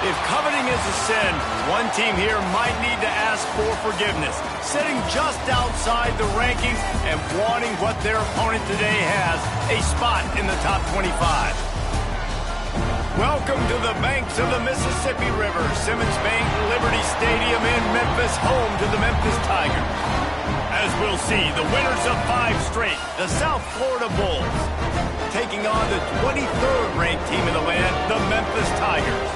If coveting is a sin, one team here might need to ask for forgiveness, sitting just outside the rankings and wanting what their opponent today has, a spot in the top 25. Welcome to the banks of the Mississippi River, Simmons Bank Liberty Stadium in Memphis, home to the Memphis Tigers. As we'll see, the winners of 5 straight, the South Florida Bulls, taking on the 23rd ranked team in the land, the Memphis Tigers.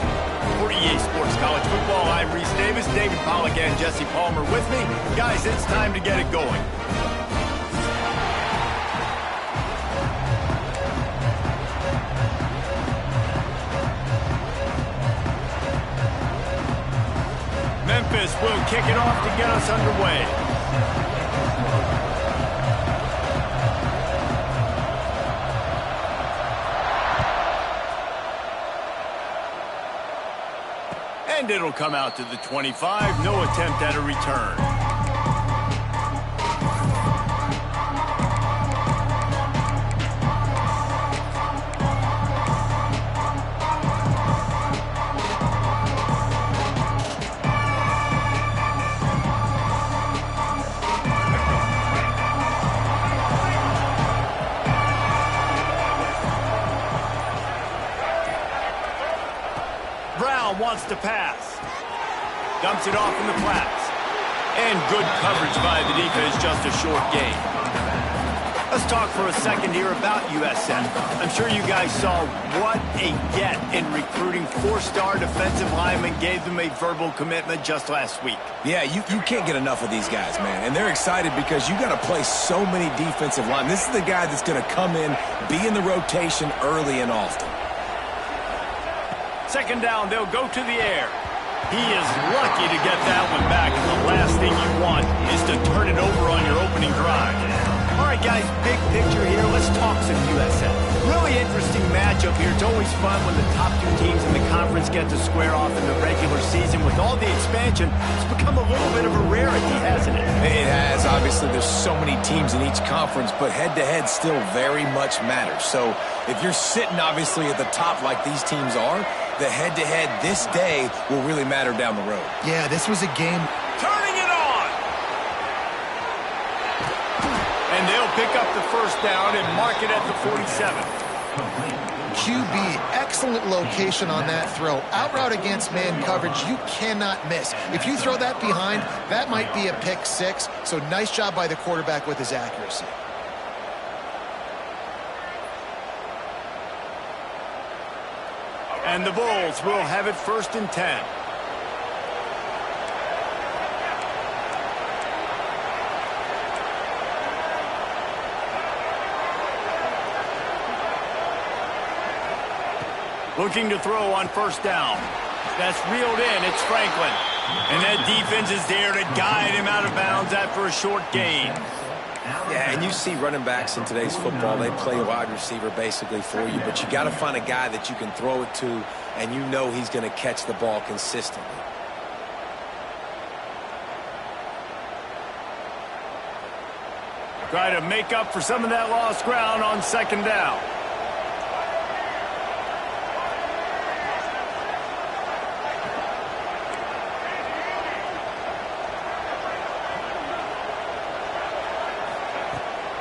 For EA Sports College Football, I'm Reese Davis, David Pollack and Jesse Palmer with me. Guys, it's time to get it going. Memphis will kick it off to get us underway. And it'll come out to the 25. No attempt at a return. Wants to pass. Dumps it off in the flats. And good coverage by the defense, just a short gain. Let's talk for a second here about USF. I'm sure you guys saw what a get in recruiting 4-star defensive linemen, gave them a verbal commitment just last week. Yeah, you can't get enough of these guys, man. And they're excited because you got to play so many defensive linemen. This is the guy that's going to come in, be in the rotation early and often. Second down, they'll go to the air. He is lucky to get that one back, and the last thing you want is to turn it over on your opening drive. All right, guys, big picture here. Let's talk some USF. Really interesting matchup here. It's always fun when the top 2 teams in the conference get to square off in the regular season. With all the expansion, it's become a little bit of a rarity, hasn't it? It has. Obviously, there's so many teams in each conference, but head-to-head still very much matters. So if you're sitting, obviously, at the top like these teams are, the head-to-head this day will really matter down the road. Yeah, this was a game. Turning it on! And they'll pick up the first down and mark it at the 47. QB, excellent location on that throw. Out route against man coverage, you cannot miss. If you throw that behind, that might be a pick 6. So nice job by the quarterback with his accuracy. And the Bulls will have it 1st and 10. Looking to throw on 1st down. That's reeled in. It's Franklin. And that defense is there to guide him out of bounds after a short gain. Yeah, and you see running backs in today's football, they play wide receiver basically for you, but you got to find a guy that you can throw it to and you know he's going to catch the ball consistently. Try to make up for some of that lost ground on 2nd down.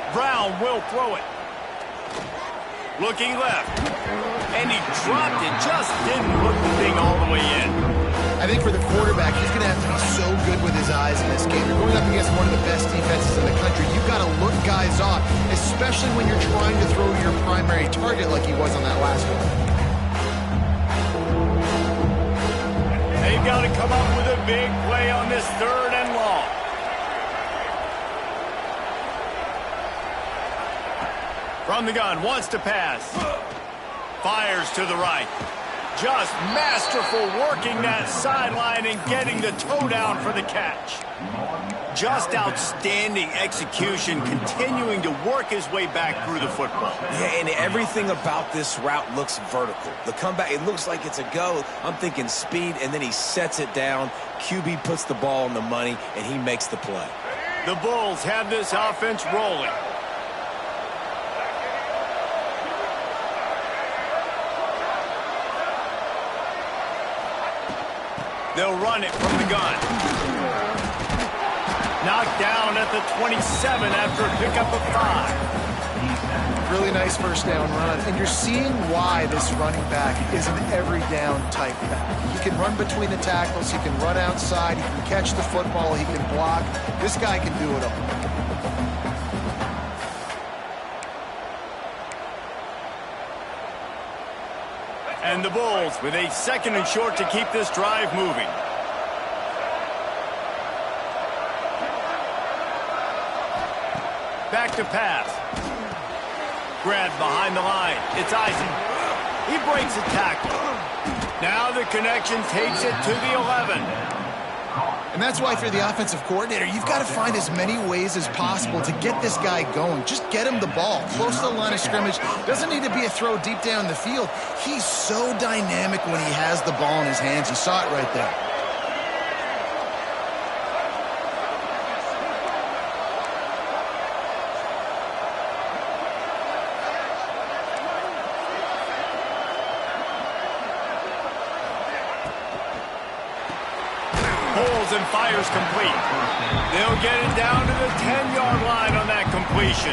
Brown will throw it. Looking left. And he dropped it. Just didn't hook the thing all the way in. I think for the quarterback, he's going to have to be so good with his eyes in this game. You're going up against one of the best defenses in the country. You've got to look guys off, especially when you're trying to throw your primary target like he was on that last one. They've got to come up with a big play on this 3rd and long. From the gun, wants to pass. Fires to the right. Just masterful working that sideline and getting the toe down for the catch. Just outstanding execution, continuing to work his way back through the football. Yeah, and everything about this route looks vertical. The comeback, it looks like it's a go. I'm thinking speed, and then he sets it down. QB puts the ball on the money, and he makes the play. The Bulls have this offense rolling. They'll run it from the gun. Knocked down at the 27 after a pickup of 5. Really nice first down run. And you're seeing why this running back is an every down type back. He can run between the tackles. He can run outside. He can catch the football. He can block. This guy can do it all. And the Bulls with a 2nd and short to keep this drive moving. Back to pass. Grabbed behind the line. It's Isaac. He breaks a tackle. Now the connection takes it to the 11. And that's why if you're the offensive coordinator, you've got to find as many ways as possible to get this guy going. Just get him the ball. Close to the line of scrimmage. Doesn't need to be a throw deep down the field. He's so dynamic when he has the ball in his hands. You saw it right there. And fires complete. They'll get it down to the 10-yard line on that completion.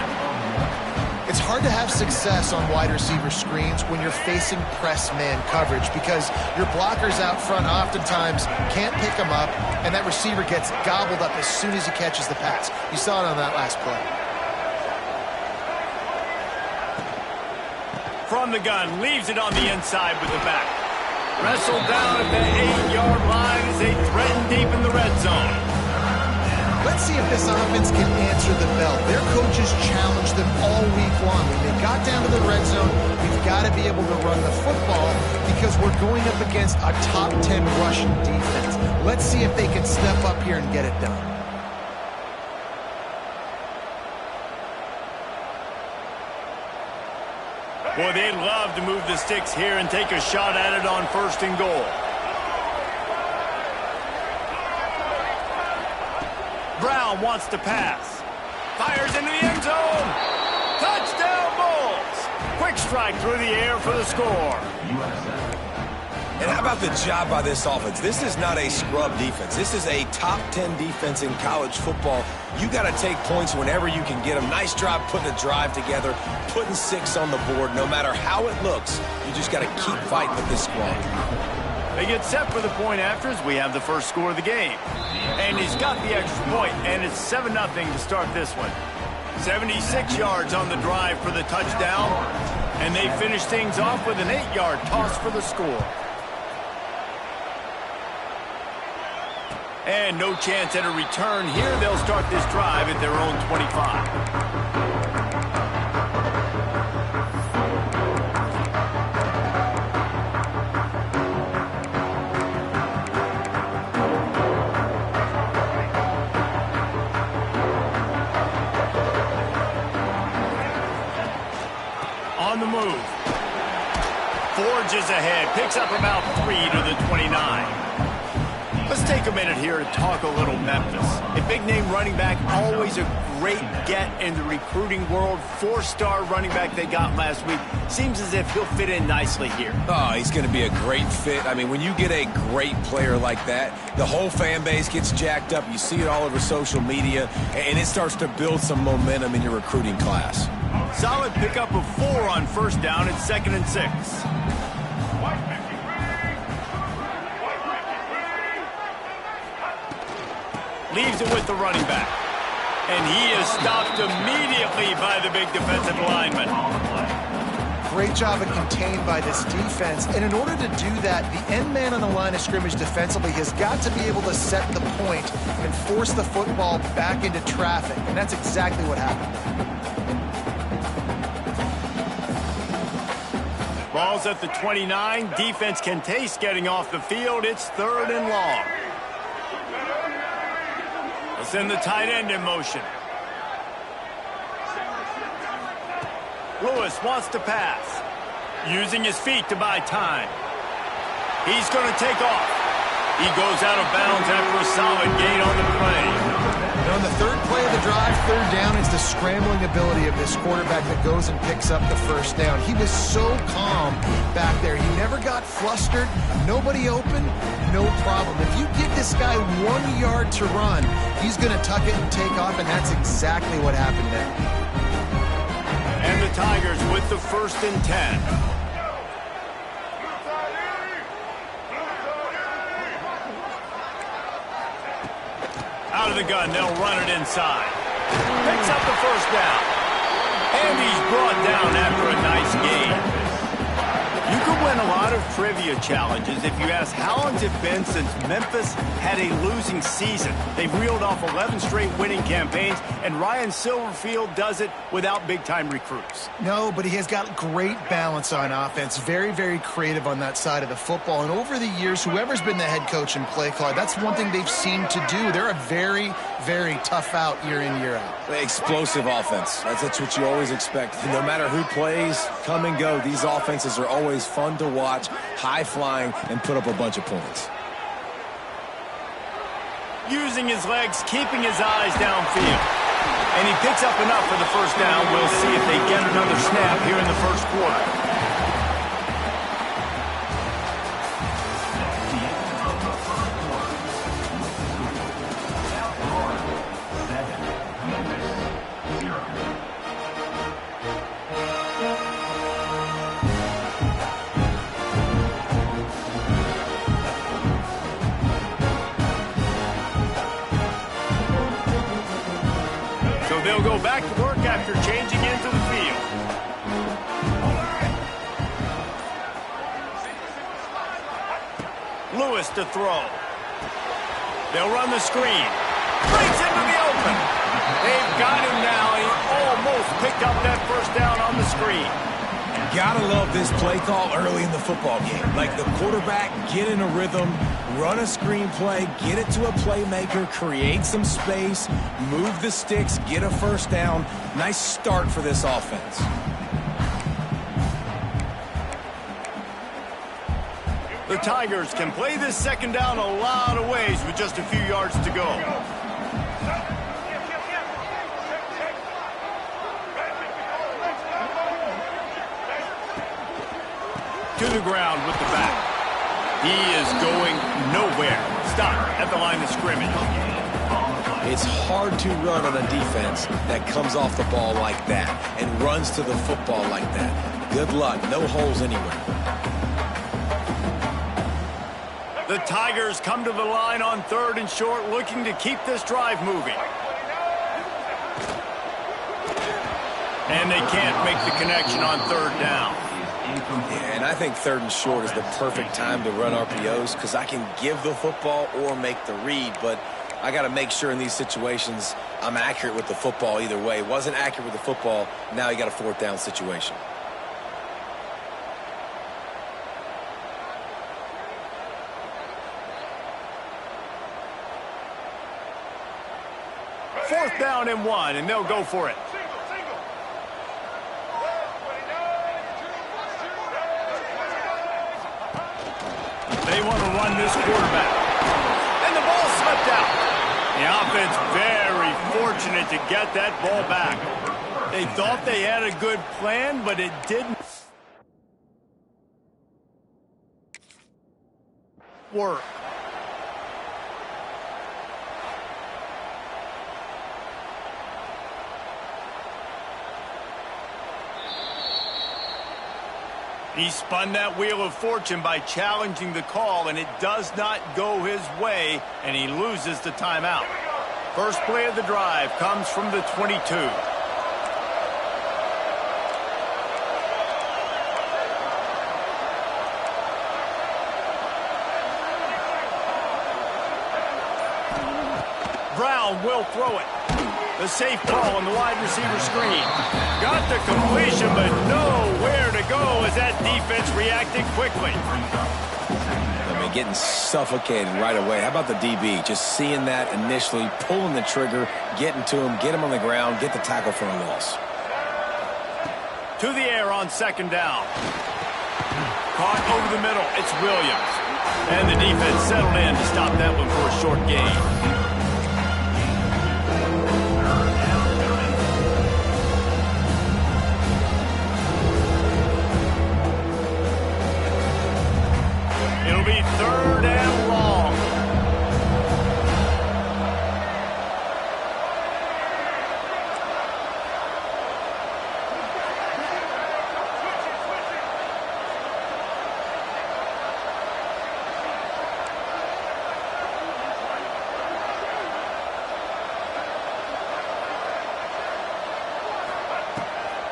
It's hard to have success on wide receiver screens when you're facing press man coverage because your blockers out front oftentimes can't pick them up, and that receiver gets gobbled up as soon as he catches the pass. You saw it on that last play. From the gun, leaves it on the inside with the back. Wrestled down at the 8-yard line as they threaten deep in the red zone. Let's see if this offense can answer the bell. Their coaches challenged them all week long. When they got down to the red zone, we've got to be able to run the football because we're going up against a top 10 rushing defense. Let's see if they can step up here and get it done. Boy, they'd love to move the sticks here and take a shot at it on 1st and goal. Brown wants to pass. Fires into the end zone. Touchdown, Bulls. Quick strike through the air for the score. And how about the job by this offense? This is not a scrub defense. This is a top 10 defense in college football. You got to take points whenever you can get them. Nice job putting a drive together, putting 6 on the board. No matter how it looks, you just got to keep fighting with this squad. They get set for the point after as we have the first score of the game. And he's got the extra point, and it's 7-0 to start this one. 76 yards on the drive for the touchdown, and they finish things off with an 8-yard toss for the score. And no chance at a return here. They'll start this drive at their own 25. On the move. Forges ahead. Picks up about 3 to the 29. Let's take a minute here to talk a little Memphis. A big-name running back, always a great get in the recruiting world. 4-star running back they got last week. Seems as if he'll fit in nicely here. Oh, he's going to be a great fit. I mean, when you get a great player like that, the whole fan base gets jacked up. You see it all over social media, and it starts to build some momentum in your recruiting class. Solid pickup of 4 on 1st down. It's 2nd and 6. Leaves it with the running back. And he is stopped immediately by the big defensive lineman. Great job of contained by this defense. And in order to do that, the end man on the line of scrimmage defensively has got to be able to set the point and force the football back into traffic. And that's exactly what happened. Ball's at the 29. Defense can taste getting off the field. It's 3rd and long. They'll send the tight end in motion. Lewis wants to pass. Using his feet to buy time. He's going to take off. He goes out of bounds after a solid gain on the play. On the third play of the drive, third down, it's the scrambling ability of this quarterback that goes and picks up the first down. He was so calm back there. He never got flustered. Nobody open, no problem. If you give this guy 1 yard to run, he's going to tuck it and take off, and that's exactly what happened there. And the Tigers with the 1st and 10. Out of the gun, they'll run it inside. Picks up the first down. And he's brought down after a nice game. You could win a lot of trivia challenges if you ask how long it's been since Memphis had a losing season. They've reeled off 11 straight winning campaigns, and Ryan Silverfield does it without big-time recruits. No, but he has got great balance on offense. Very, very creative on that side of the football. And over the years, whoever's been the head coach and play caller, that's one thing they've seemed to do. They're a very, very tough out year in, year out. Explosive offense. That's what you always expect. No matter who plays, come and go, these offenses are always fun to watch, high-flying, and put up a bunch of points. Using his legs, keeping his eyes downfield. And he picks up enough for the first down. We'll see if they get another snap here in the first quarter. They'll go back to work after changing into the field. Lewis to throw. They'll run the screen. Breaks into the open. They've got him now. He almost picked up that first down on the screen. Gotta love this play call early in the football game. Like the quarterback, get in a rhythm, run a screen play, get it to a playmaker, create some space, move the sticks, get a first down. Nice start for this offense. The Tigers can play this second down a lot of ways with just a few yards to go. To the ground with the back. He is going nowhere. Stop at the line of scrimmage. It's hard to run on a defense that comes off the ball like that and runs to the football like that. Good luck. No holes anywhere. The Tigers come to the line on 3rd and short, looking to keep this drive moving. And they can't make the connection on 3rd down. Yeah, and I think 3rd and short is the perfect time to run RPOs because I can give the football or make the read, but I got to make sure in these situations I'm accurate with the football either way. Wasn't accurate with the football, now you got a 4th down situation. Fourth down and 1, and they'll go for it. They want to run this quarterback. And the ball slipped out. The offense very fortunate to get that ball back. They thought they had a good plan, but it didn't work. He spun that wheel of fortune by challenging the call, and it does not go his way, and he loses the timeout. First play of the drive comes from the 22. Brown will throw it. The safe ball on the wide receiver screen. Got the completion, but nowhere to go as that defense reacted quickly. I mean, getting suffocated right away. How about the DB? Just seeing that initially, pulling the trigger, getting to him, get him on the ground, get the tackle for a loss. To the air on 2nd down. Caught over the middle. It's Williams. And the defense settled in to stop that one for a short gain. third and long.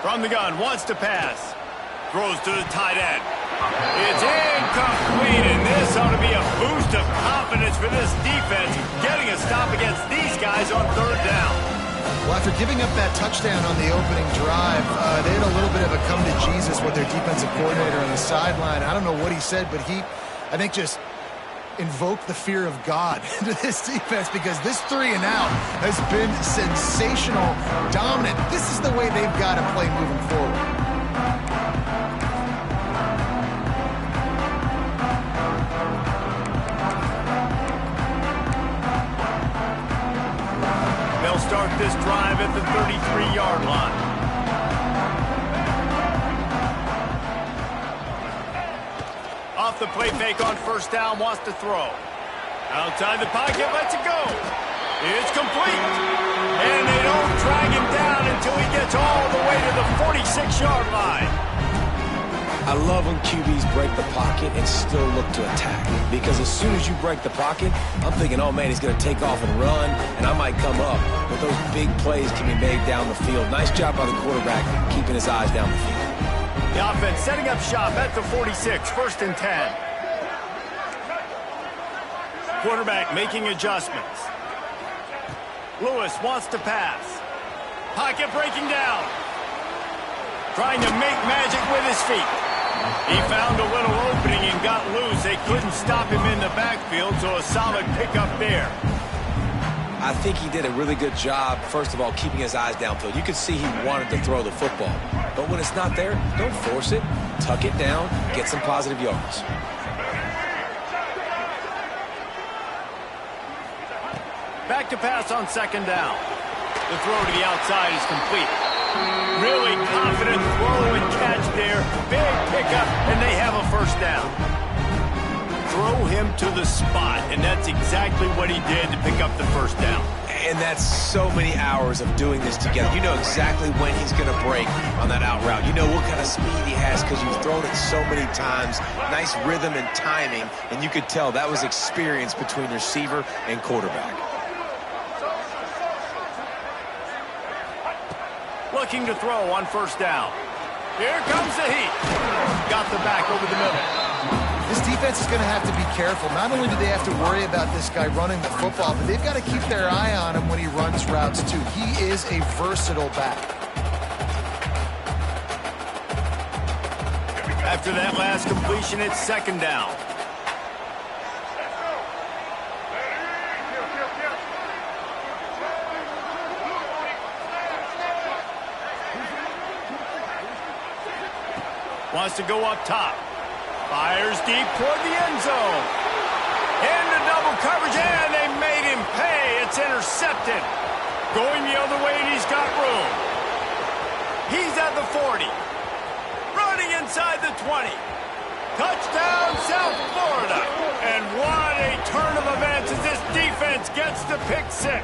From the gun, wants to pass. Throws to the tight end. It's incomplete, and this ought to be a boost of confidence for this defense, getting a stop against these guys on third down. Well, after giving up that touchdown on the opening drive, they had a little bit of a come-to-Jesus with their defensive coordinator on the sideline. I don't know what he said, but he, I think, just invoked the fear of God into this defense, because this 3-and-out has been sensational, dominant. This is the way they've got to play moving forward. They'll start this drive at the 33-yard line. Off the play fake on first down, wants to throw. Outside the pocket, lets it go. It's complete. And they don't drag him down until he gets all the way to the 46-yard line. I love when QBs break the pocket and still look to attack. Because as soon as you break the pocket, I'm thinking, oh man, he's going to take off and run, and I might come up. But those big plays can be made down the field. Nice job by the quarterback keeping his eyes down the field. The offense setting up shop at the 46, first and 10. Quarterback making adjustments. Lewis wants to pass. Pocket breaking down. Trying to make magic with his feet. He found a little opening and got loose. They couldn't stop him in the backfield, so a solid pickup there. I think he did a really good job, first of all, keeping his eyes downfield. You could see he wanted to throw the football. But when it's not there, don't force it. Tuck it down, get some positive yards. Back to pass on second down. The throw to the outside is complete. Really confident throw and catch there. Big pickup, and they have a first down. Throw him to the spot, and that's exactly what he did to pick up the first down. And that's so many hours of doing this together. You know exactly when he's going to break on that out route. You know what kind of speed he has because you've thrown it so many times. Nice rhythm and timing, and you could tell that was experience between receiver and quarterback. Looking to throw on first down. Here comes the heat. Got the back over the middle. This defense is going to have to be careful. Not only do they have to worry about this guy running the football, but they've got to keep their eye on him when he runs routes, too. He is a versatile back. After that last completion, it's second down. Wants to go up top. Fires deep toward the end zone. Into double coverage, and they made him pay. It's intercepted. Going the other way, and he's got room. He's at the 40. Running inside the 20. Touchdown, South Florida. And what a turn of events as this defense gets the pick six.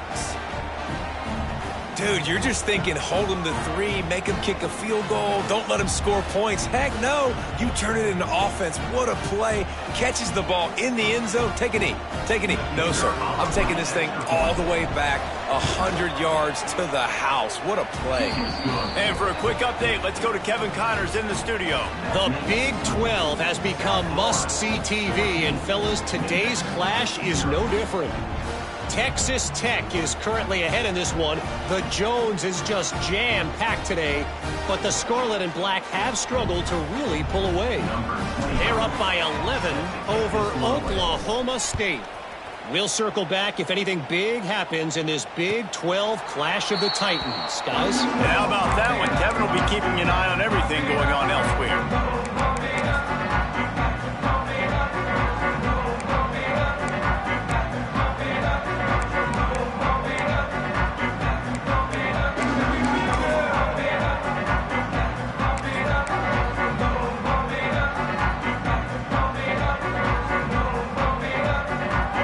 Dude, you're just thinking, hold him to 3, make him kick a field goal, don't let him score points. Heck no, you turn it into offense. What a play. Catches the ball in the end zone. Take a knee. Take a knee. No, sir. I'm taking this thing all the way back 100 yards to the house. What a play. And for a quick update, let's go to Kevin Connors in the studio. The Big 12 has become must-see TV, and fellas, today's clash is no different. Texas Tech is currently ahead in this one. The Jones is just jam-packed today, but the Scarlet and Black have struggled to really pull away. They're up by 11 over Oklahoma State. We'll circle back if anything big happens in this Big 12 clash of the Titans, guys. And how about that one? Kevin will be keeping an eye on everything going on elsewhere.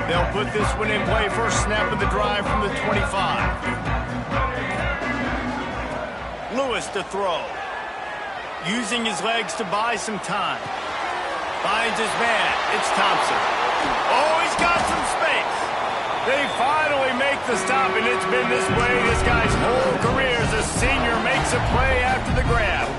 They'll put this one in play first snap of the drive from the 25. Lewis to throw. Using his legs to buy some time. Finds his man. It's Thompson. Oh, he's got some space. They finally make the stop, and it's been this way this guy's whole career as a senior makes a play after the grab.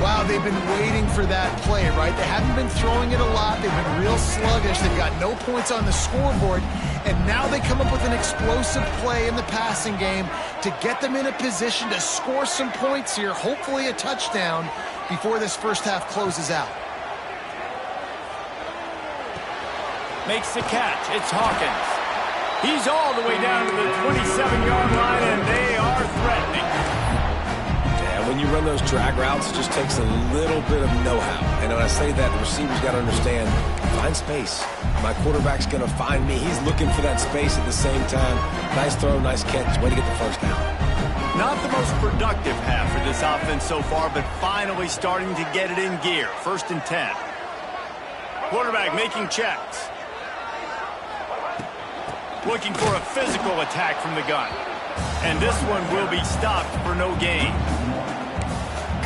Wow, they've been waiting for that play, right? They haven't been throwing it a lot. They've been real sluggish. They've got no points on the scoreboard, and now they come up with an explosive play in the passing game to get them in a position to score some points here, hopefully a touchdown, before this first half closes out. Makes the catch. It's Hawkins. He's all the way down to the 27-yard line, and they are threatening. Yeah, when you run those drag routes, it just takes a little bit of know-how. And when I say that, the receiver's got to understand, find space. My quarterback's going to find me. He's looking for that space at the same time. Nice throw, nice catch. Way to get the first down. Not the most productive half for this offense so far, but finally starting to get it in gear. 1st and 10. Quarterback making checks. Looking for a physical attack from the gun. And this one will be stopped for no gain.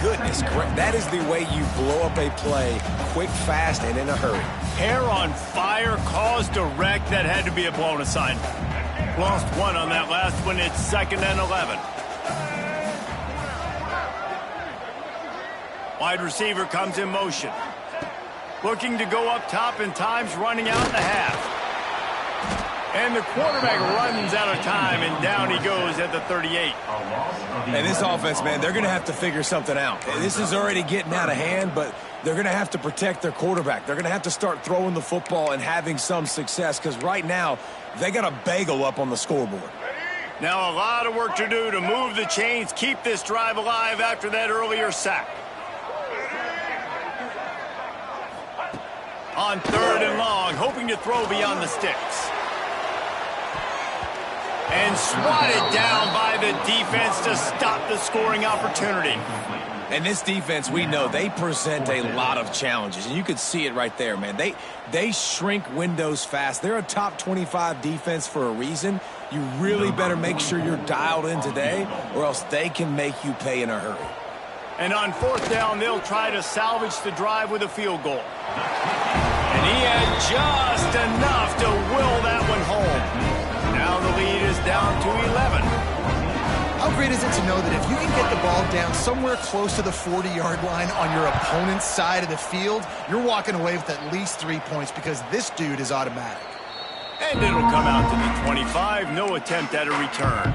Goodness, that is the way you blow up a play quick, fast, and in a hurry. Hair on fire, caused a wreck. That had to be a blown assignment. Lost one on that last one. It's 2nd and 11. Wide receiver comes in motion. Looking to go up top, and time's running out in the half. And the quarterback runs out of time, and down he goes at the 38. And this offense, man, they're going to have to figure something out. This is already getting out of hand, but they're going to have to protect their quarterback. They're going to have to start throwing the football and having some success, because right now they got a bagel up on the scoreboard. Now a lot of work to do to move the chains, keep this drive alive after that earlier sack. On 3rd and long, hoping to throw beyond the sticks. And swatted down by the defense to stop the scoring opportunity. And this defense, we know, they present a lot of challenges. And you could see it right there, man. They shrink windows fast. They're a top 25 defense for a reason. You really better make sure you're dialed in today, or else they can make you pay in a hurry. And on 4th down, they'll try to salvage the drive with a field goal. And he had just enough to will that one home. Now the lead is down to 11. How great is it to know that if you can get the ball down somewhere close to the 40-yard line on your opponent's side of the field, you're walking away with at least 3 points, because this dude is automatic. And it'll come out to the 25. No attempt at a return.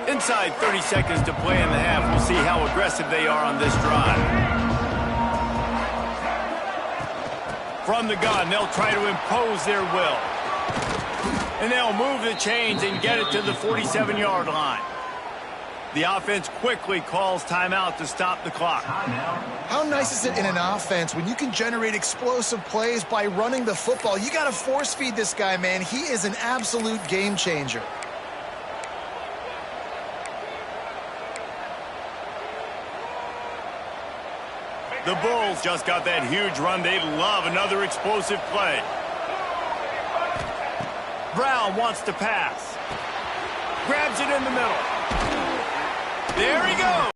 Inside 30 seconds to play in the half. We'll see how aggressive they are on this drive. From the gun, they'll try to impose their will. And they'll move the chains and get it to the 47-yard line. The offense quickly calls timeout to stop the clock. How nice is it in an offense when you can generate explosive plays by running the football? You got to force feed this guy, man. He is an absolute game changer. The Bulls just got that huge run. They'd love another explosive play. Brown wants to pass. Grabs it in the middle. There he goes.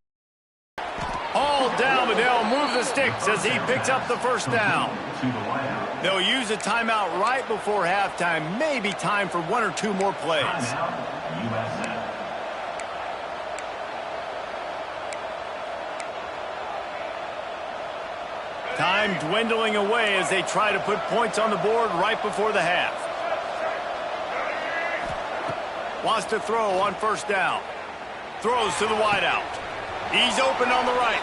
All down, but they'll move the sticks as he picks up the first down. They'll use a timeout right before halftime. Maybe time for 1 or 2 more plays. Time dwindling away as they try to put points on the board right before the half. Wants to throw on 1st down. Throws to the wideout. He's open on the right.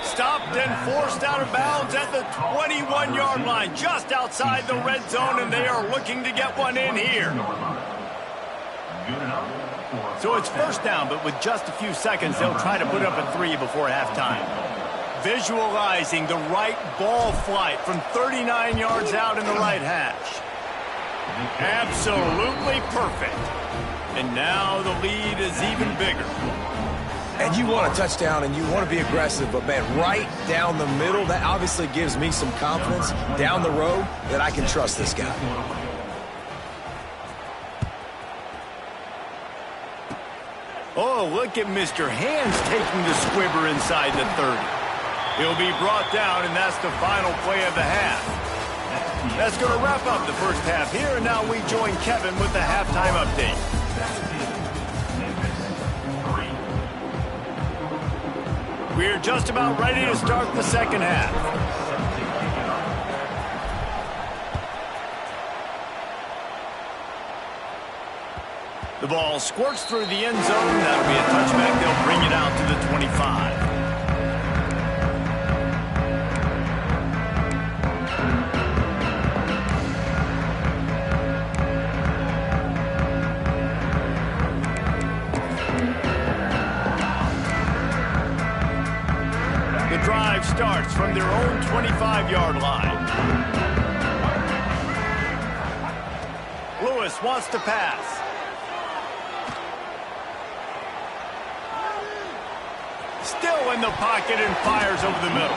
Stopped and forced out of bounds at the 21-yard line, just outside the red zone, and they are looking to get one in here. So it's 1st down, but with just a few seconds, they'll try to put up a 3 before halftime. Visualizing the right ball flight from 39 yards out in the right hash. Absolutely perfect. And now the lead is even bigger. And you want a touchdown and you want to be aggressive, but man, right down the middle, that obviously gives me some confidence down the road that I can trust this guy. Oh, look at Mr. Hands taking the squibber inside the 30. He'll be brought down, and that's the final play of the half. That's going to wrap up the first half here, and now we join Kevin with the halftime update. We're just about ready to start the second half. The ball squirts through the end zone. That'll be a touchback. They'll bring it out to the 25. The drive starts from their own 25-yard line. Lewis wants to pass. Still in the pocket and fires over the middle.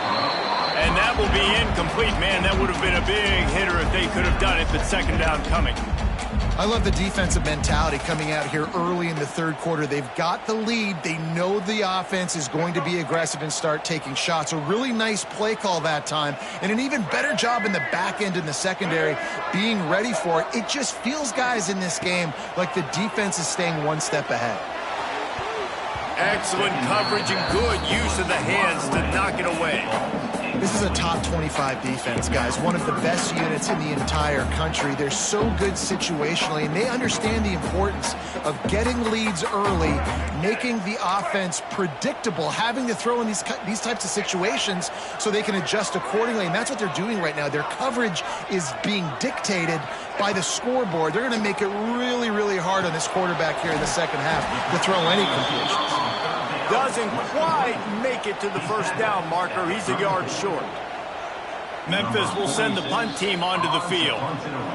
And that will be incomplete. Man, that would have been a big hitter if they could have done it, but second down coming. I love the defensive mentality coming out here early in the third quarter. They've got the lead. They know the offense is going to be aggressive and start taking shots. A really nice play call that time, and an even better job in the back end in the secondary being ready for it. It just feels, guys, in this game like the defense is staying one step ahead. Excellent coverage and good use of the hands to knock it away. This is a top 25 defense, guys. One of the best units in the entire country. They're so good situationally, and they understand the importance of getting leads early, making the offense predictable, having to throw in these types of situations so they can adjust accordingly, and that's what they're doing right now. Their coverage is being dictated by the scoreboard. They're going to make it really, really hard on this quarterback here in the second half to throw any completions. Doesn't quite make it to the first down marker. He's a yard short. Memphis will send the punt team onto the field.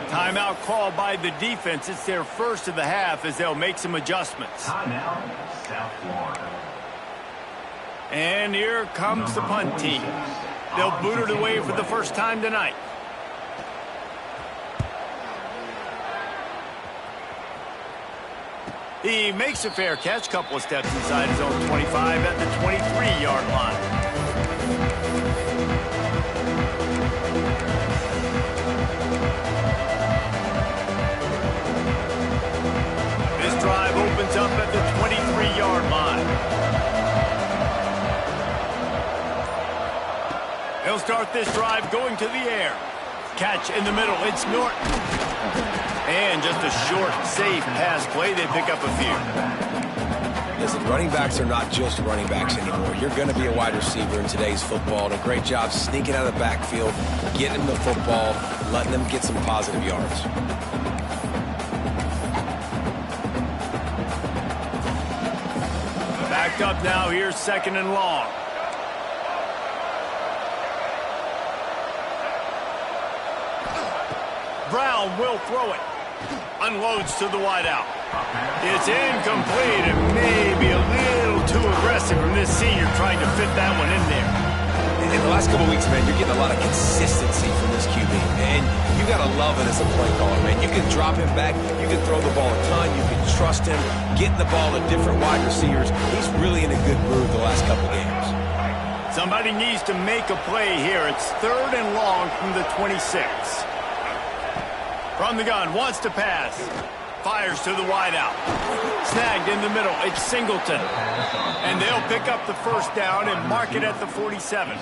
Timeout called by the defense. It's their first of the half as they'll make some adjustments. And here comes the punt team. They'll boot it away for the first time tonight. He makes a fair catch, couple of steps inside his own 25 at the 23-yard line. This drive opens up at the 23-yard line. They'll start this drive going to the air. Catch in the middle. It's Norton. And just a short, safe pass play. They pick up a few. Listen, running backs are not just running backs anymore. You're going to be a wide receiver in today's football. And a great job sneaking out of the backfield, getting them the football, letting them get some positive yards. Backed up now. Here's second and long. Brown will throw it. Unloads to the wideout. It's incomplete and maybe a little too aggressive from this senior trying to fit that one in there. In the last couple weeks, man, you're getting a lot of consistency from this QB. And you got to love it as a play caller, man. You can drop him back. You can throw the ball a ton. You can trust him, getting the ball to different wide receivers. He's really in a good mood the last couple games. Somebody needs to make a play here. It's third and long from the 26. From the gun, wants to pass. Fires to the wideout. Snagged in the middle. It's Singleton. And they'll pick up the first down and mark it at the 47.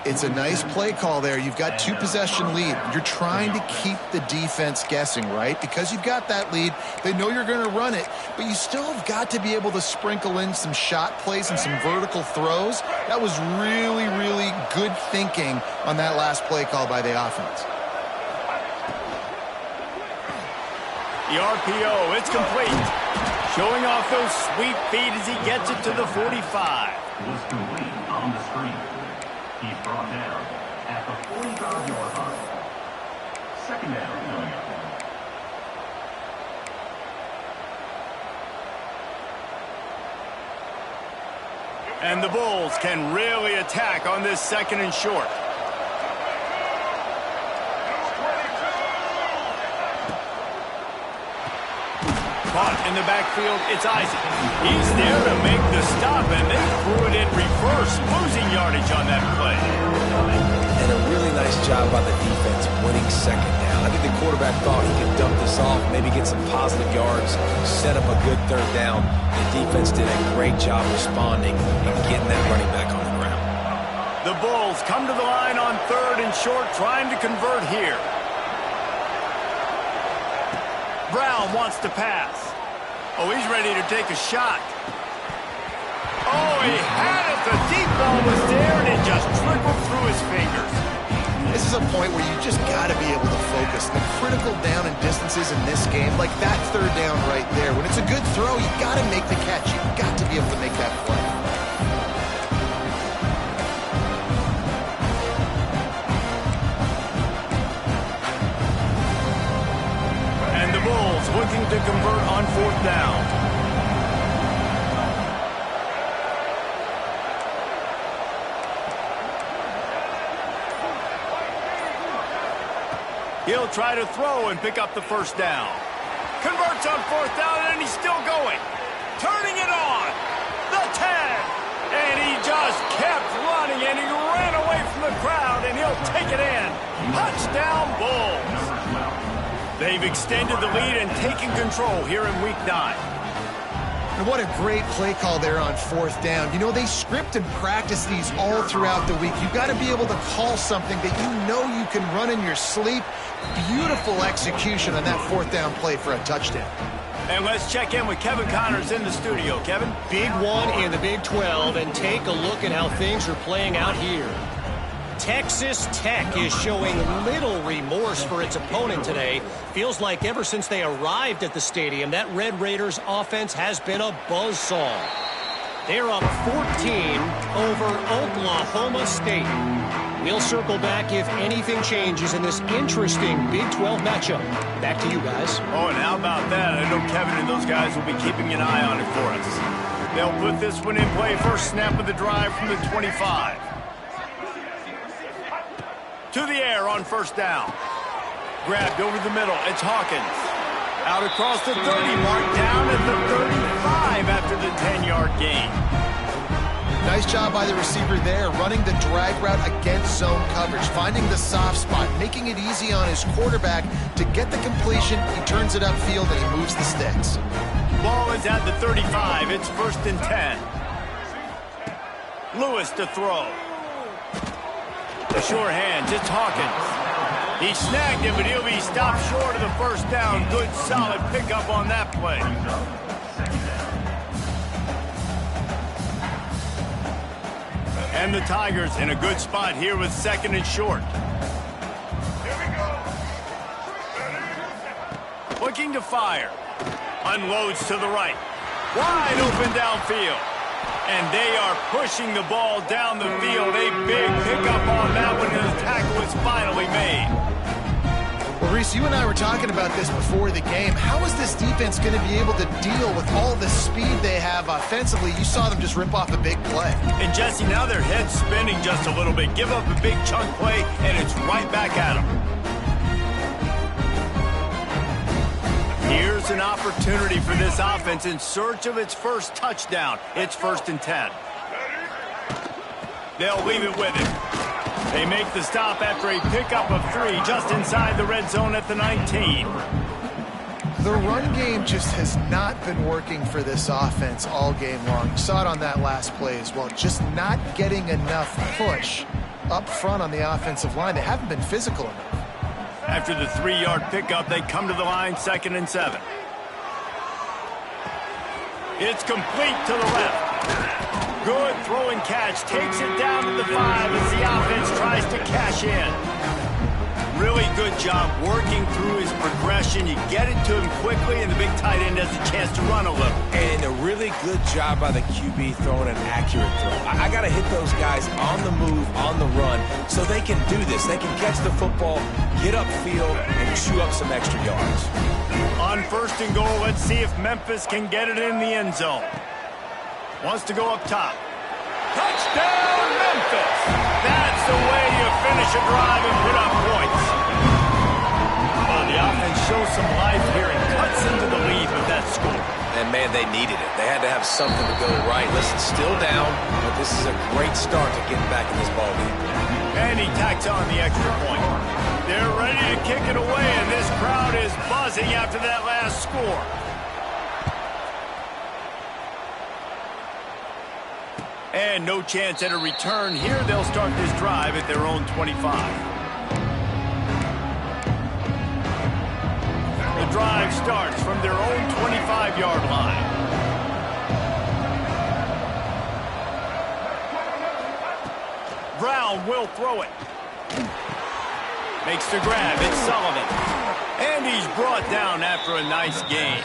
It's a nice play call there. You've got two possession lead. You're trying to keep the defense guessing, right? Because you've got that lead. They know you're going to run it, but you still have got to be able to sprinkle in some shot plays and some vertical throws. That was really, really good thinking on that last play call by the offense. The RPO, it's complete. Showing off those sweet feet as he gets it to the 45. Was complete on the screen. He's brought down at the 45-yard line. Second down. And the Bulls can really attack on this 2nd and short. Caught in the backfield, it's Isaac. He's there to make the stop, and they threw it in reverse, losing yardage on that play. And a really nice job by the defense winning 2nd down. I think the quarterback thought he could dump this off, maybe get some positive yards, set up a good 3rd down. The defense did a great job responding and getting that running back on the ground. The Bulls come to the line on 3rd and short, trying to convert here. Brown wants to pass. Oh, he's ready to take a shot. Oh, he had it. The deep ball was there, and it just trickled through his fingers. This is a point where you just got to be able to focus. The critical down and distances in this game, like that 3rd down right there. When it's a good throw, you got to make the catch. You've got to be able to make that play. Looking to convert on 4th down. He'll try to throw and pick up the 1st down. Converts on 4th down, and he's still going. Turning it on. The 10. And he just kept running, and he ran away from the crowd, and he'll take it in. Touchdown, Bulls. They've extended the lead and taken control here in Week 9. And what a great play call there on 4th down. You know, they script and practice these all throughout the week. You've got to be able to call something that you know you can run in your sleep. Beautiful execution on that 4th down play for a touchdown. And let's check in with Kevin Connors in the studio. Kevin? Big one in the Big 12, and take a look at how things are playing out here. Texas Tech is showing little remorse for its opponent today. Feels like ever since they arrived at the stadium, that Red Raiders offense has been a buzzsaw. They're up 14 over Oklahoma State. We'll circle back if anything changes in this interesting Big 12 matchup. Back to you guys. Oh, and how about that? I know Kevin and those guys will be keeping an eye on it for us. They'll put this one in play. First snap of the drive from the 25. To the air on 1st down. Grabbed over the middle. It's Hawkins. Out across the 30 mark, down at the 35 after the 10-yard gain. Nice job by the receiver there, running the drag route against zone coverage, finding the soft spot, making it easy on his quarterback to get the completion. He turns it upfield and he moves the sticks. Ball is at the 35. It's 1st and 10. Lewis to throw. Sure hands, it's Hawkins. He snagged it, but he'll be stopped short of the 1st down. Good, solid pickup on that play. And the Tigers in a good spot here with 2nd and short. Looking to fire. Unloads to the right. Wide open downfield. And they are pushing the ball down the field. A big pickup on that one, and the tackle is finally made. Well, Reese, you and I were talking about this before the game. How is this defense going to be able to deal with all the speed they have offensively? You saw them just rip off a big play. And, Jesse, now their head's spinning just a little bit. Give up a big chunk play, and it's right back at them. Here's an opportunity for this offense in search of its first touchdown. It's 1st and 10. They'll leave it with him. They make the stop after a pickup of 3 just inside the red zone at the 19. The run game just has not been working for this offense all game long. You saw it on that last play as well. Just not getting enough push up front on the offensive line. They haven't been physical enough. After the 3-yard pickup, they come to the line, 2nd and 7. It's complete to the left. Good throw and catch. Takes it down to the 5 as the offense tries to cash in. Really good job working through his progression. You get it to him quickly, and the big tight end has a chance to run a little. And a really good job by the QB throwing an accurate throw. I got to hit those guys on the move, on the run, so they can do this. They can catch the football, get upfield, and chew up some extra yards. On 1st and goal, let's see if Memphis can get it in the end zone. Wants to go up top. Touchdown, Memphis! That's the way you finish a drive and put up points. Well, the offense shows some life here and cuts into the lead with that score. And, man, they needed it. They had to have something to go right. Listen, still down, but this is a great start to getting back in this ballgame. And he tacks on the extra point. They're ready to kick it away, and this crowd is buzzing after that last score. And no chance at a return here. They'll start this drive at their own 25. The drive starts from their own 25-yard line. Brown will throw it. Makes the grab. It's Sullivan. And he's brought down after a nice gain.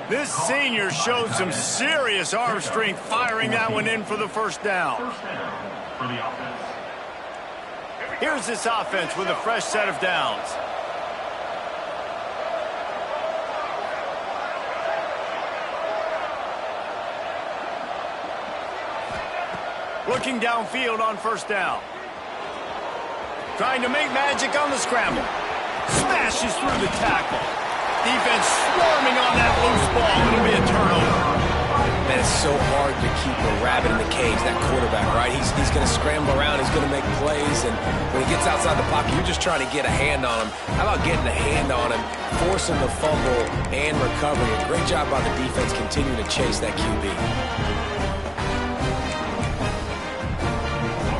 This senior showed some serious arm strength firing that one in for the first down. For the offense. Here's this offense with a fresh set of downs. Looking downfield on first down. Trying to make magic on the scramble. Smashes through the tackle. Defense swarming on that loose ball. It'll be a turnover. Man, it's so hard to keep a rabbit in the cage, that quarterback, right? He's going to scramble around. He's going to make plays. And when he gets outside the pocket, you're just trying to get a hand on him. How about getting a hand on him, forcing the fumble and recovery? A great job by the defense continuing to chase that QB.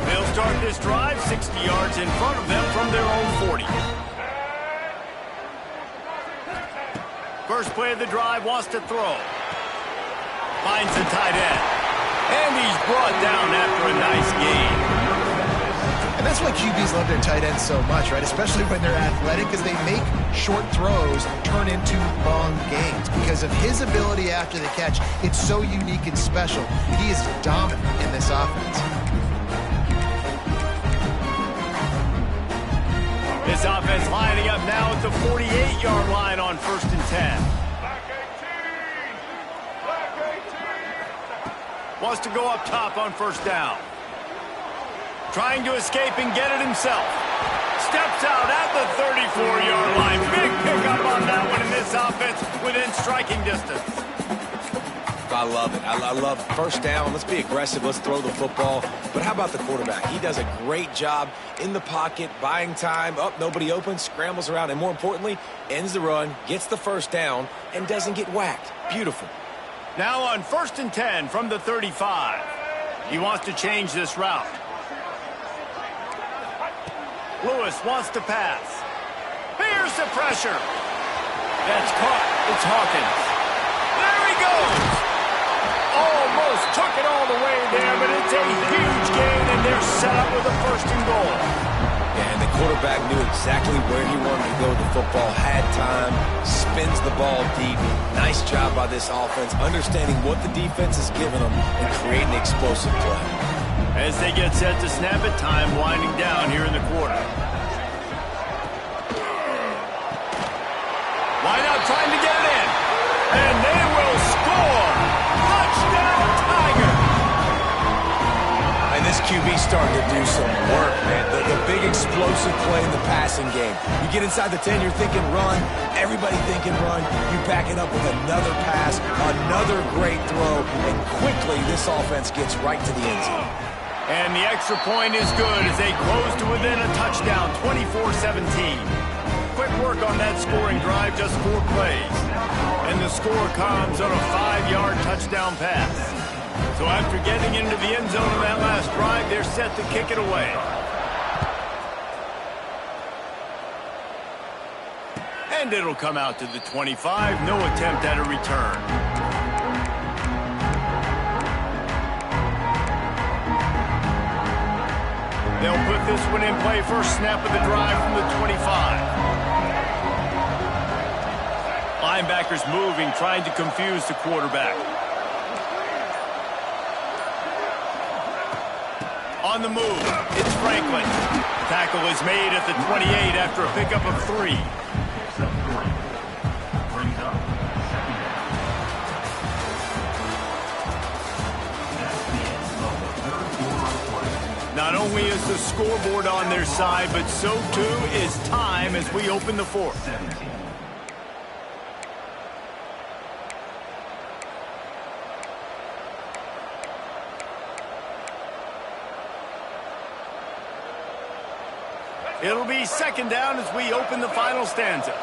They'll start this drive 60 yards in front of them from their own 40. First play of the drive, wants to throw. Finds the tight end. And he's brought down after a nice gain. And that's why QBs love their tight ends so much, right? Especially when they're athletic, because they make short throws turn into long gains. Because of his ability after the catch, it's so unique and special. He is dominant in this offense. This offense lining up now at the 48-yard line on 1st and 10. Wants to go up top on first down. Trying to escape and get it himself. Steps out at the 34-yard line. Big pickup on that one in this offense within striking distance. I love it. I love first down. Let's be aggressive. Let's throw the football. But how about the quarterback? He does a great job in the pocket, buying time. Up, nobody open, scrambles around, and more importantly, ends the run, gets the first down, and doesn't get whacked. Beautiful. Now on 1st and 10 from the 35. He wants to change this route. Lewis wants to pass. Here's the pressure. That's caught. It's Hawkins. There he goes. Almost took it all the way there, but it's a huge gain, and they're set up with a 1st and goal. And the quarterback knew exactly where he wanted to go with the football, had time, spins the ball deep. Nice job by this offense, understanding what the defense is giving them and creating explosive play. As they get set to snap it, time winding down here in the quarter. Why not trying to get it in? And they will score! Touchdown, Tiger! And this QB starting to do some work, man. The big explosive play in the passing game. You get inside the 10, you're thinking run. Everybody thinking run. You back it up with another pass, another great throw, and quickly this offense gets right to the end zone. And the extra point is good as they close to within a touchdown, 24-17. Quick work on that scoring drive, just 4 plays. And the score comes on a 5-yard touchdown pass. So after getting into the end zone on that last drive, they're set to kick it away. And it'll come out to the 25. No attempt at a return. They'll put this one in play first snap of the drive from the 25. Linebackers moving, trying to confuse the quarterback. On the move, it's Franklin. Tackle is made at the 28 after a pickup of 3. Brings up 2nd down. That's the end of the only is the scoreboard on their side, but so too is time as we open the fourth. 17. It'll be second down as we open the final stanza.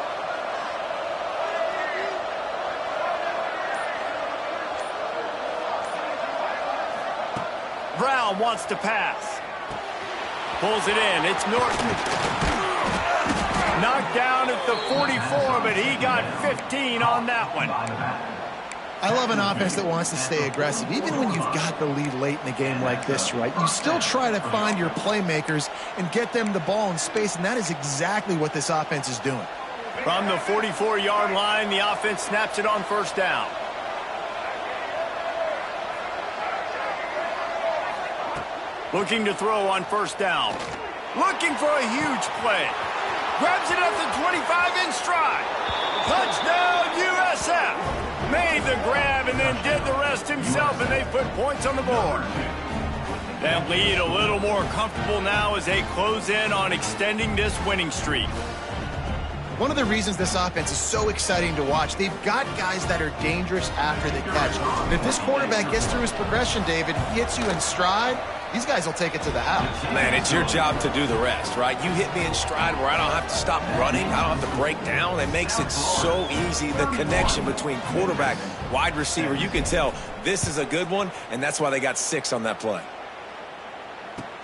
Brown wants to pass. Pulls it in. It's Norton. Knocked down at the 44, but he got 15 on that one. I love an offense that wants to stay aggressive. Even when you've got the lead late in a game like this, right, you still try to find your playmakers and get them the ball in space, and that is exactly what this offense is doing. From the 44-yard line, the offense snaps it on first down. Looking to throw on first down. Looking for a huge play. Grabs it at the 25 in stride. Touchdown, USF. Made the grab and then did the rest himself, and they put points on the board. That lead a little more comfortable now as they close in on extending this winning streak. One of the reasons this offense is so exciting to watch, they've got guys that are dangerous after the catch. And if this quarterback gets through his progression, David, he hits you in stride, these guys will take it to the house. Man, it's your job to do the rest, right? You hit me in stride where I don't have to stop running. I don't have to break down. It makes it so easy, the connection between quarterback, wide receiver. You can tell this is a good one, and that's why they got 6 on that play.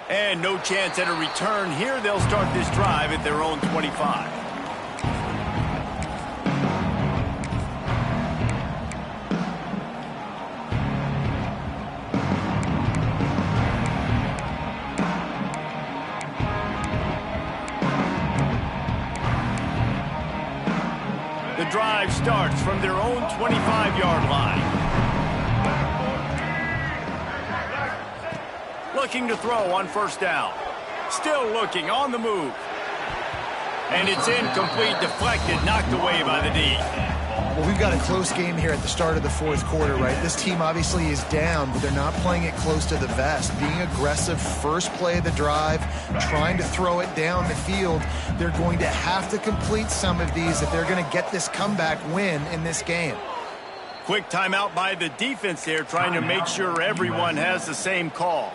And no chance at a return here. They'll start this drive at their own 25. The drive starts from their own 25-yard line. Looking to throw on first down. Still looking on the move. And it's incomplete, deflected, knocked away by the D. Well, we've got a close game here at the start of the fourth quarter, right? This team obviously is down, but they're not playing it close to the vest. Being aggressive, first play of the drive, trying to throw it down the field. They're going to have to complete some of these if they're going to get this comeback win in this game. Quick timeout by the defense there, trying to make sure everyone has the same call.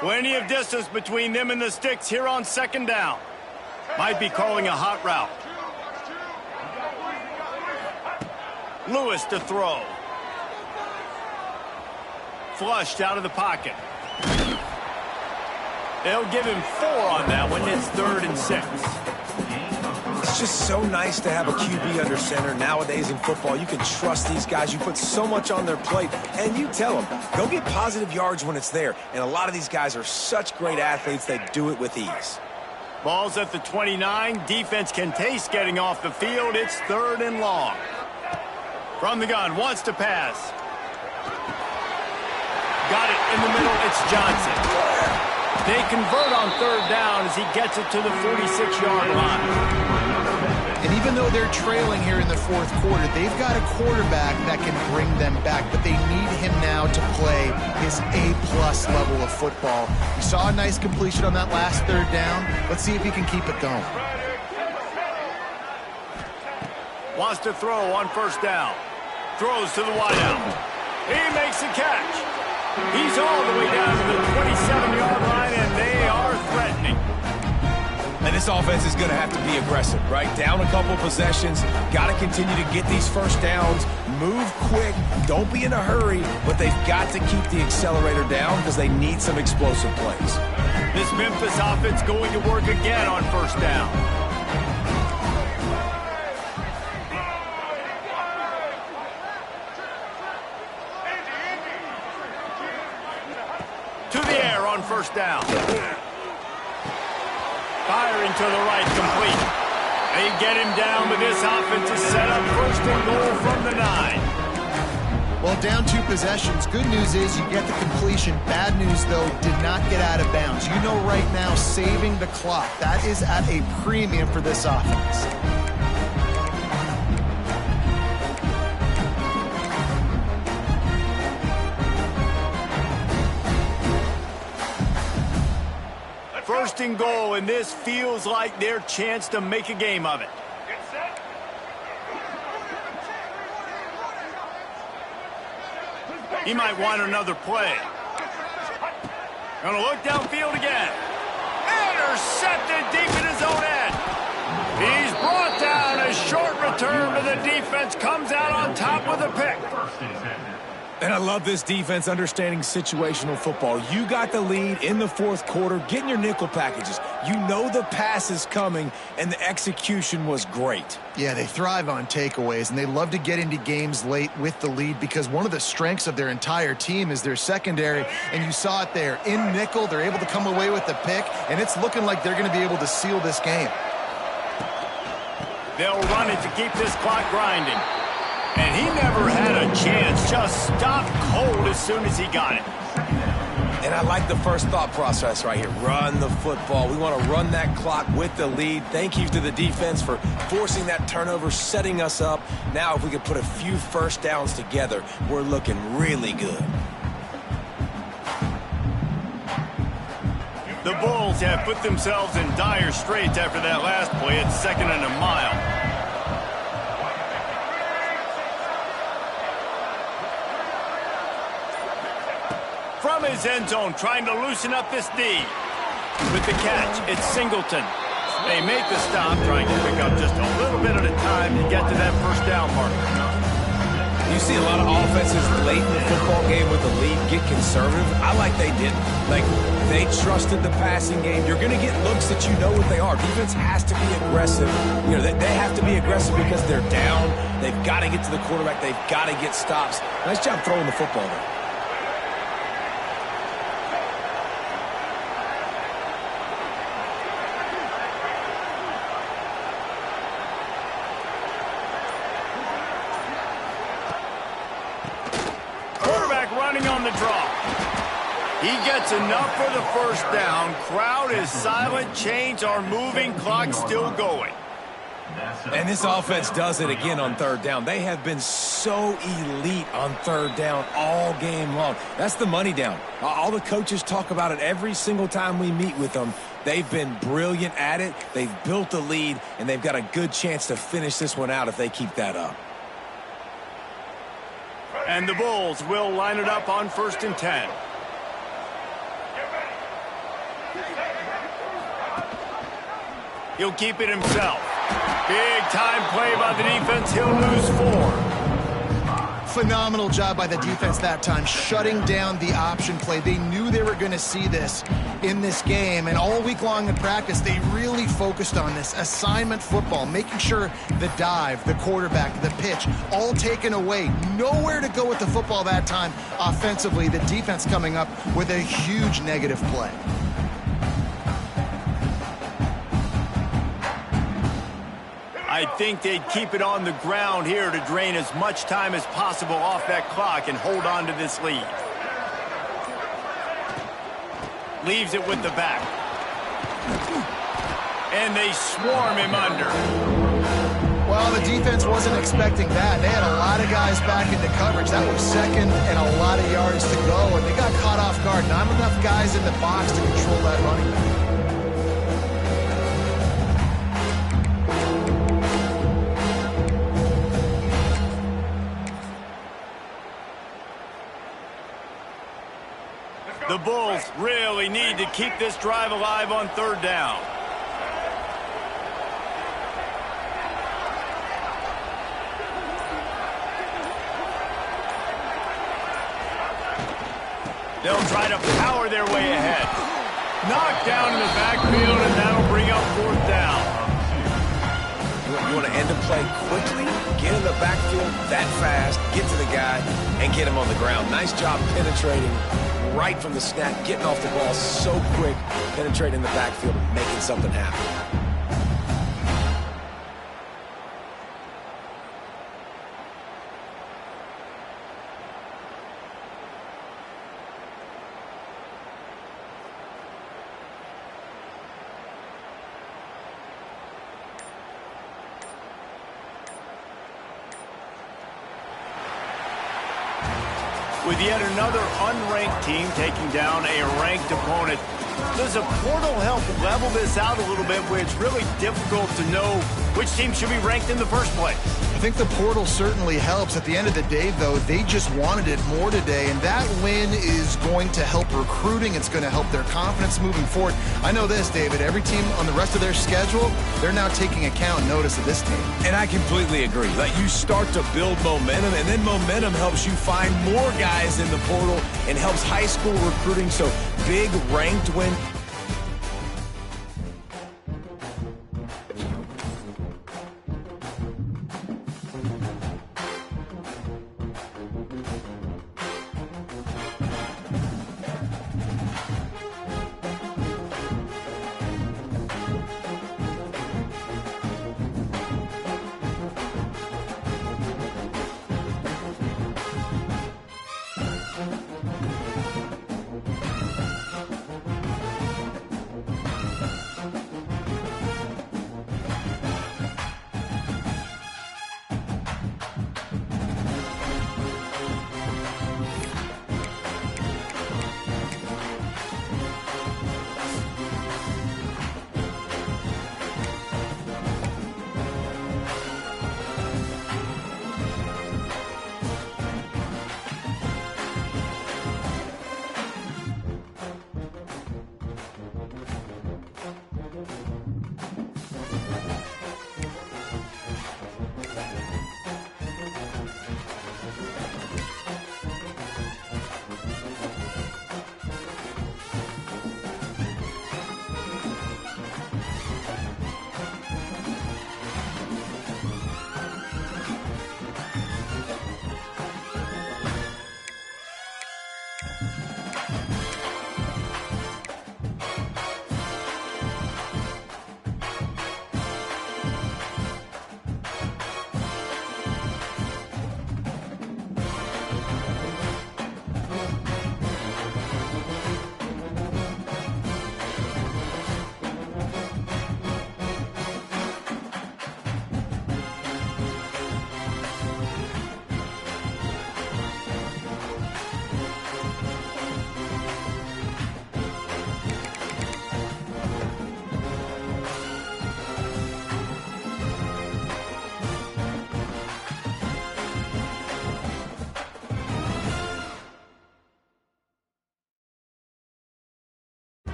Plenty of distance between them and the sticks here on second down. Might be calling a hot route. Lewis to throw. Flushed out of the pocket. They'll give him 4 on that one. It's 3rd and 6. It's just so nice to have a QB under center. Nowadays in football, you can trust these guys. You put so much on their plate, and you tell them, go get positive yards when it's there. And a lot of these guys are such great athletes, they do it with ease. Ball's at the 29. Defense can taste getting off the field. It's 3rd and long. From the gun, wants to pass. Got it in the middle. It's Johnson. They convert on 3rd down as he gets it to the 46-yard line. And even though they're trailing here in the fourth quarter, they've got a quarterback that can bring them back, but they need him now to play his A-plus level of football. We saw a nice completion on that last 3rd down. Let's see if he can keep it going. Wants to throw on first down. Throws to the wideout. He makes the catch. He's all the way down to the 27-yard line, and they are threatening. And this offense is going to have to be aggressive, right? Down a couple possessions, got to continue to get these first downs, move quick, don't be in a hurry, but they've got to keep the accelerator down because they need some explosive plays. This Memphis offense going to work again on first down. To the air on first down. Firing to the right, complete. They get him down, but this offense is set up 1st and goal from the 9. Well, down 2 possessions. Good news is you get the completion. Bad news, though, did not get out of bounds. You know right now, saving the clock, that is at a premium for this offense. First and goal, and this feels like their chance to make a game of it. He might want another play. Gonna look downfield again. Intercepted deep in his own end. He's brought down. A short return to the defense comes out on top with a pick. And I love this defense understanding situational football. You got the lead in the 4th quarter, getting your nickel packages. You know the pass is coming, and the execution was great. Yeah, they thrive on takeaways, and they love to get into games late with the lead because one of the strengths of their entire team is their secondary, and you saw it there. In nickel, they're able to come away with the pick, and it's looking like they're going to be able to seal this game. They'll run it to keep this clock grinding. And he never had a chance, just stopped cold as soon as he got it. And I like the first thought process right here. Run the football. We want to run that clock with the lead. Thank you to the defense for forcing that turnover, setting us up. Now if we could put a few first downs together, we're looking really good. The Bulls have put themselves in dire straits after that last play at 2nd and a mile. From his end zone, trying to loosen up this D. With the catch, it's Singleton. They make the stop, trying to pick up just a little bit at a time to get to that first down mark. You see a lot of offenses late in the football game with the lead get conservative. I like they didn't. Like, they trusted the passing game. You're going to get looks that you know what they are. Defense has to be aggressive. You know, they have to be aggressive because they're down. They've got to get to the quarterback. They've got to get stops. Nice job throwing the football there. He gets enough for the first down. Crowd is silent. Chains are moving. Clock still going. And this offense does it again on 3rd down. They have been so elite on 3rd down all game long. That's the money down. All the coaches talk about it every single time we meet with them. They've been brilliant at it. They've built the lead, and they've got a good chance to finish this one out if they keep that up. And the Bulls will line it up on 1st and 10. He'll keep it himself. Big time play by the defense. He'll lose 4. Phenomenal job by the defense that time, shutting down the option play. They knew they were going to see this in this game, and all week long in practice, they really focused on this assignment football, making sure the dive, the quarterback, the pitch, all taken away. Nowhere to go with the football that time offensively. The defense coming up with a huge negative play. I think they'd keep it on the ground here to drain as much time as possible off that clock and hold on to this lead. Leaves it with the back. And they swarm him under. Well, the defense wasn't expecting that. They had a lot of guys back into coverage. That was 2nd and a lot of yards to go, and they got caught off guard. Not enough guys in the box to control that running back. The Bulls really need to keep this drive alive on 3rd down. They'll try to power their way ahead. Knocked down in the backfield, and that'll bring up 4th down. You want to end the play quickly, get in the backfield that fast, get to the guy, and get him on the ground. Nice job penetrating right from the snap, getting off the ball so quick, penetrating the backfield, and making something happen. with yet another unranked team taking down a ranked opponent. Does a portal help level this out a little bit where it's really difficult to know which team should be ranked in the first place? I think the portal certainly helps. At the end of the day, though, they just wanted it more today, and that win is going to help recruiting. It's going to help their confidence moving forward. I know this, David, every team on the rest of their schedule, they're now taking account and notice of this team. And I completely agree. Like, you start to build momentum, and then momentum helps you find more guys in the portal and helps high school recruiting. So big ranked win